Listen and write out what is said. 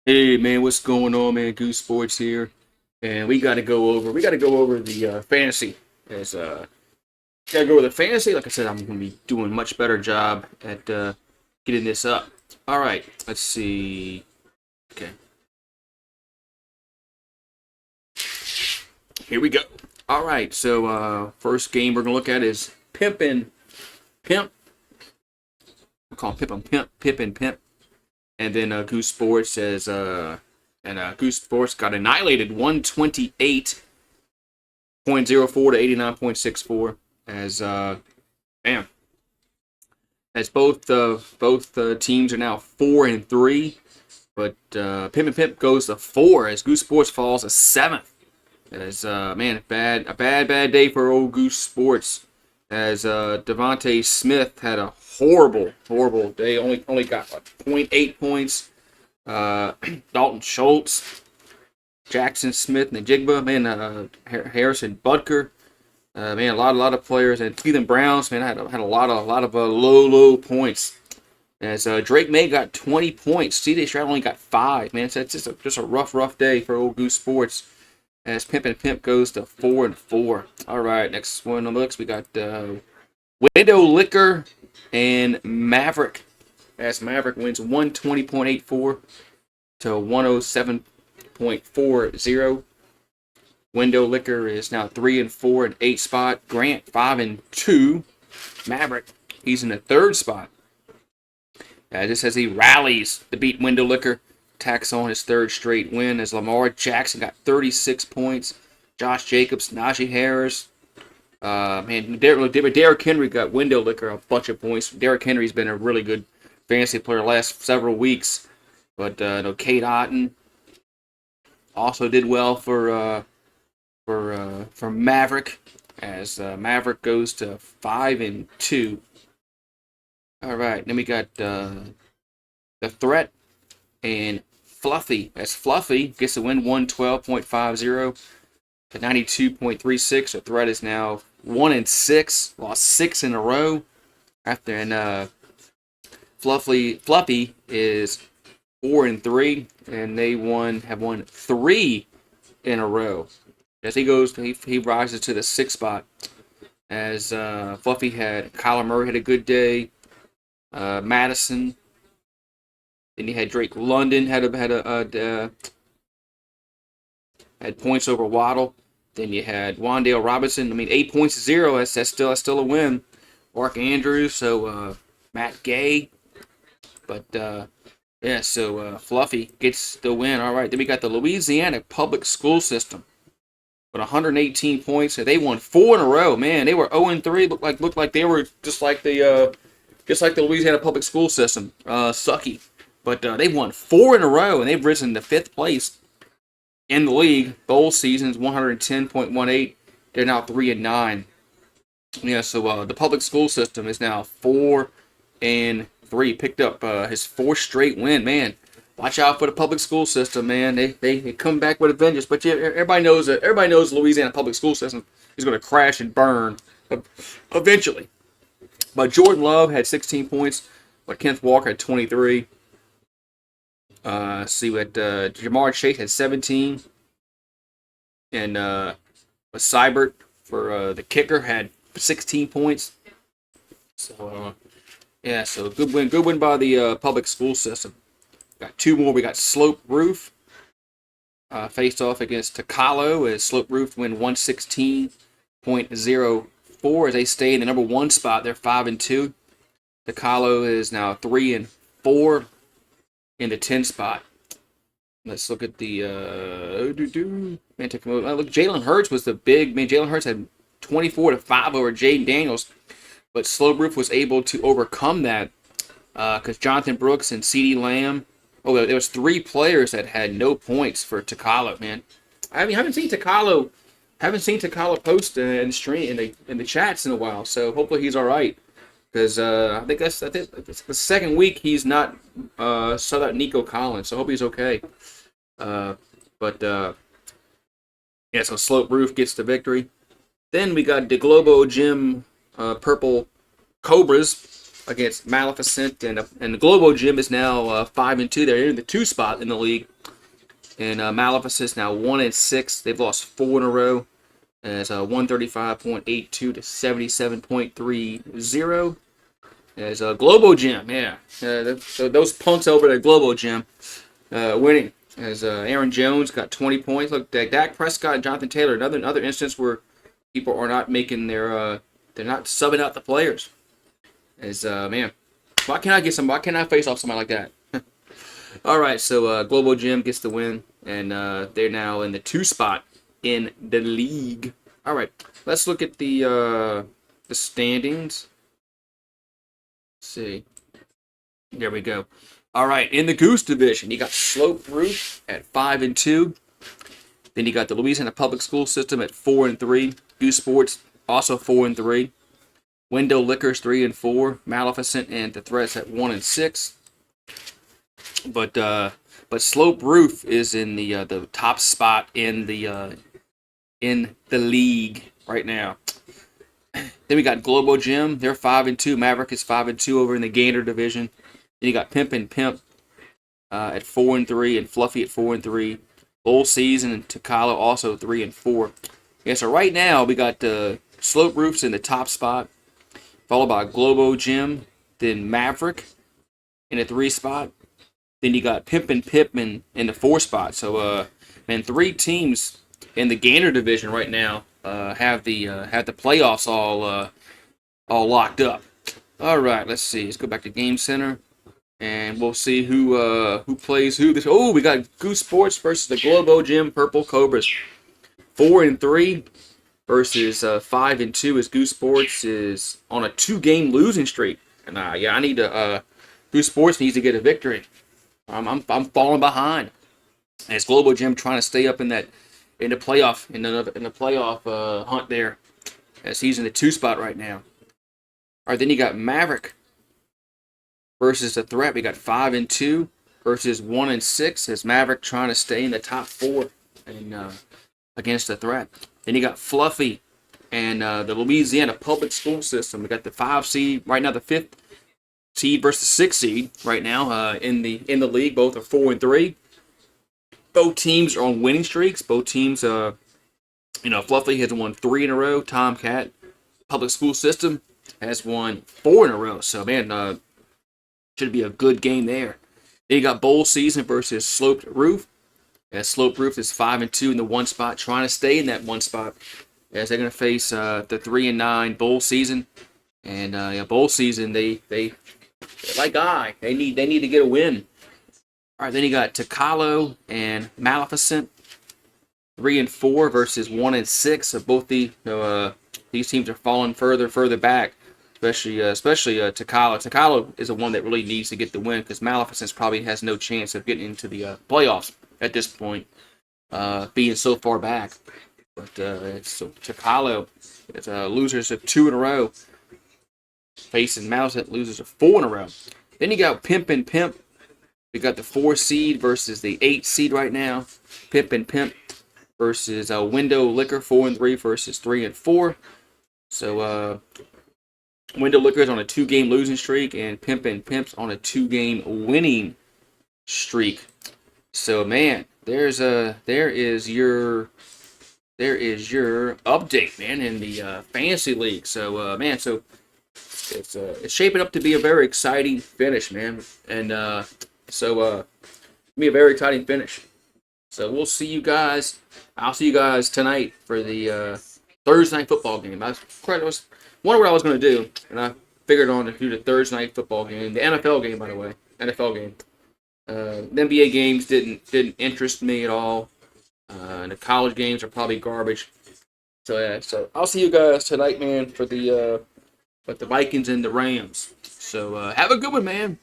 Hey man, what's going on, man? GooseSports here, and we got to go over the fantasy. As gotta go over the fantasy. Like I said, I'm gonna be doing a much better job at getting this up. All right, let's see. Okay, here we go. All right, so first game we're gonna look at is Pimp and Pimp. We call him Pimp and Pimp, and then Goose Sports says Goose Sports got annihilated 128.04 to 89.64 as man as both teams are now 4-3, but Pimp and Pimp goes to 4 as Goose Sports falls to 7th. As man, a bad day for old Goose Sports as Devontae Smith had a horrible day. Only got like point 0.8 points. Dalton Schultz, Jackson Smith, Najigba, man, Harrison Butker. Man, a lot of players, and Cleveland Browns, man, had a lot of low points. As Drake May got 20 points, C.J. Stroud only got 5. Man, so it's just a rough day for old Goose Sports. As Pimp and Pimp goes to 4-4. All right, next one on the list we got Window Liquor and Maverick. As Maverick wins 120.84 to 107.40. Window Liquor is now 3-4 in 8 spot. Grant 5-2. Maverick, he's in the 3rd spot. Just as he rallies to beat Window Liquor, tacks on his 3rd straight win as Lamar Jackson got 36 points. Josh Jacobs, Najee Harris, Derrick Henry got Window Liquor a bunch of points. Derrick Henry's been a really good fantasy player the last several weeks, but Kate Otten also did well for Maverick, as Maverick goes to 5-2. All right, then we got the Threat and Fluffy. As Fluffy gets to win 112.50 to 92.36. The Threat is now 1-6, lost 6 in a row. Fluffy is 4-3, and they have won 3 in a row. As he rises to the 6th spot. As Fluffy had Kyler Murray had a good day. Madison. Then you had Drake London had points over Waddle. Then you had Wan'Dale Robinson. I mean, 8 points to 0. That's still a win. Mark Andrews. So Matt Gay. But yeah, so Fluffy gets the win. All right. Then we got the Louisiana public school system with 118 points. So they won 4 in a row. Man, they were 0-3. Looked like they were just like the Louisiana public school system. Sucky. But they won 4 in a row, and they've risen to 5th place in the league. Bowl season's 110.18. They're now 3-9. Yeah, so the public school system is now 4-3. Picked up his 4th straight win. Man, watch out for the public school system, man. They come back with a vengeance. But yeah, everybody knows Louisiana public school system is going to crash and burn eventually. But Jordan Love had 16 points, but Kenneth Walker had 23. See what Jamar Chase had 17, and Seibert for the kicker had 16 points. So yeah, so good win by the public school system. Got 2 more. We got Slope Roof faced off against Takalo as Slope Roof win 116.04 as they stay in the number 1 spot. They're 5-2. Takalo is now 3-4. In the 10 spot. Let's look at the man. Take a moment. Look, Jalen Hurts was the big man. Jalen Hurts had 24-5 over Jaden Daniels, but Slow Roof was able to overcome that because Jonathan Brooks and CeeDee Lamb. Oh, there was 3 players that had no points for Takalo. Man, I mean, haven't seen Takalo post in the stream in the chats in a while. So hopefully he's all right. Because I think it's the 2nd week he's not sought out Nico Collins, so I hope he's okay. Yeah, so Slope Roof gets the victory. Then we got the Globo Gym Purple Cobras against Maleficent, and the Globo Gym is now 5-2. They're in the 2 spot in the league. And Maleficent's now 1-6. They've lost 4 in a row. And it's 135.82 to 77.30. As Globo Gym, yeah. So those punks over at Globo Gym winning. As Aaron Jones got 20 points. Look, Dak Prescott and Jonathan Taylor, another instance where people are not making their, they're not subbing out the players. As man, why can't I face off somebody like that? All right, so Global Gym gets the win, and they're now in the 2 spot in the league. All right, let's look at the standings. Let's see. There we go. All right, in the Goose division, you got Slope Roof at 5-2. Then you got the Louisiana Public School System at 4-3. GooseSports also 4-3. Window Liquors 3-4. Maleficent and the Threats at 1-6. But Slope Roof is in the top spot in the league right now. Then we got Globo Gym. They're 5-2. Maverick is 5-2 over in the Gator division. Then you got Pimp and Pimp at 4-3 and Fluffy at 4-3. Bowl Season and Takalo also 3-4. Yeah, so right now we got Slope Roofs in the top spot, followed by Globo Gym, then Maverick in the 3 spot. Then you got Pimp and Pipman in the 4 spot. So, man, 3 teams in the Gainer division right now have the playoffs all locked up. All right, let's see. Let's go back to Game Center, and we'll see who plays who. Oh, we got GooseSports versus the Globo Gym Purple Cobras. 4-3 versus 5-2 as GooseSports is on a 2-game losing streak. And yeah, I need to. GooseSports needs to get a victory. I'm falling behind. As Global Gym trying to stay up in the playoff hunt there, as he's in the 2 spot right now. All right, then you got Maverick versus the Threat. We got 5-2 versus 1-6 as Maverick trying to stay in the top 4 and against the Threat. Then you got Fluffy and the Louisiana Public School System. We got the 5 seed right now, the 5th seed versus 6th seed right now in the league. Both are 4-3. Both teams are on winning streaks. Both teams, Fluffy has won 3 in a row. Tomcat Public School System has won 4 in a row. So man, should be a good game there. Then you got Bowl Season versus Sloped Roof. As Sloped Roof is 5-2 in the 1 spot, trying to stay in that 1 spot. As they're going to face the 3-9 Bowl Season. And Bowl Season, they like they need to get a win. All right, then you got Takalo and Maleficent, 3-4 versus 1-6. So both these teams are falling further back, especially Takalo. Takalo is the one that really needs to get the win because Maleficent probably has no chance of getting into the playoffs at this point, being so far back. But so Takalo is losers of 2 in a row, facing Maleficent losers of 4 in a row. Then you got Pimp and Pimp. We got the 4 seed versus the 8 seed right now. Pimp and Pimp versus Window Liquor, 4-3 versus 3-4. So Window Liquor is on a 2-game losing streak, and Pimp and Pimp's on a 2-game winning streak. So man, there is your update, man, in the fantasy league. So man, so it's shaping up to be a very exciting finish, man, and be a very exciting finish. So we'll see you guys. I'll see you guys tonight for the Thursday night football game. I was wondering what I was going to do, and I figured on to do the Thursday night football game, the NFL game, by the way, NFL game. The NBA games didn't interest me at all, and the college games are probably garbage. So yeah, so I'll see you guys tonight, man, for the Vikings and the Rams. So have a good one, man.